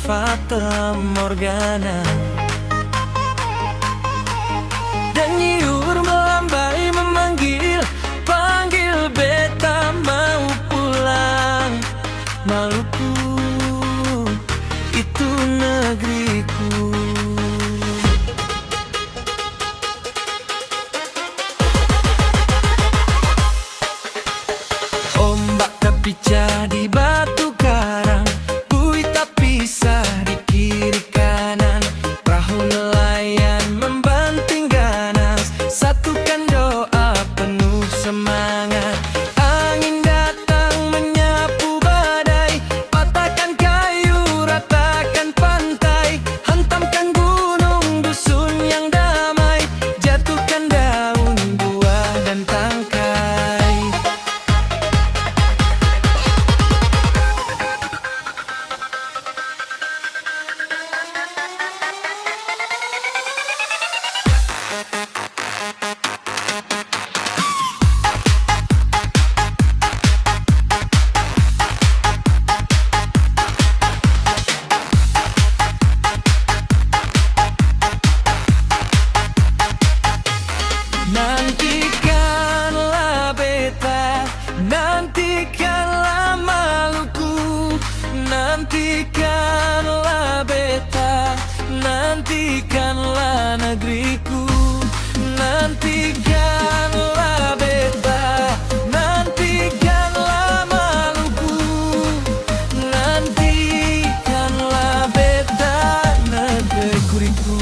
Fata Morgana. Dan nyiur melambai memanggil, panggil beta mau pulang. Maluku itu negeriku. Ombak tapi jadi batu karang, bui tapi sah di kiri kanan. Perahu nelayan membanting ganas, satukan doa penuh semangat. Angin datang menyapu badai, patahkan kayu, ratakan pantai. Hantamkan gunung dusun yang damai, jatuhkan daun, buah dan tangkai. Nantikanlah beta, nantikanlah Maluku, nantikanlah beta, nantikanlah negeriku. Nantikanlah beta, nantikanlah Maluku, nantikanlah beta, negeriku.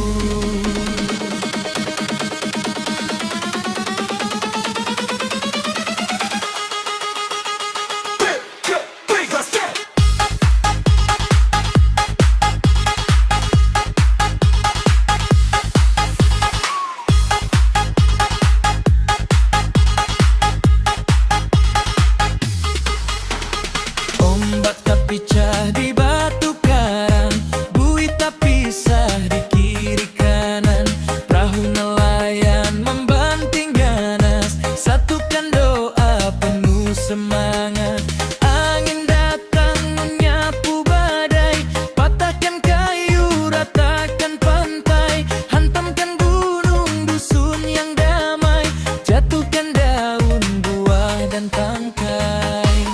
Ombak tapi jadi batu karang, bui tapi sah di kiri kanan. Perahu nelayan membanting ganas, satukan doa penuh semangat. Angin datang menyapu badai, patahkan kayu, ratakan pantai. Hantamkan gunung dusun yang damai, jatuhkan daun, buah dan tangkai.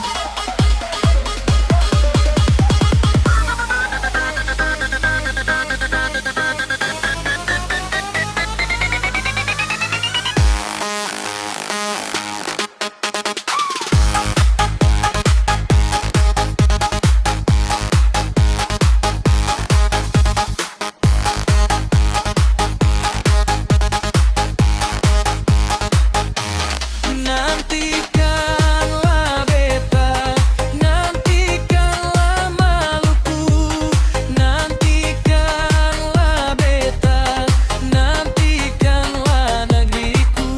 Nantikanlah beta, nantikanlah Maluku, nantikanlah beta, nantikanlah negeriku.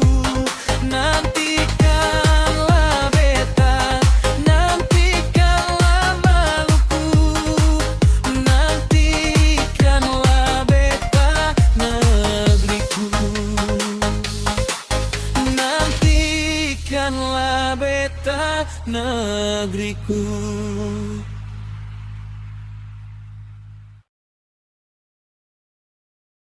Nantikanlah beta, nantikanlah Maluku, nantikanlah beta, negeriku. Nantikanlah beta, negeriku.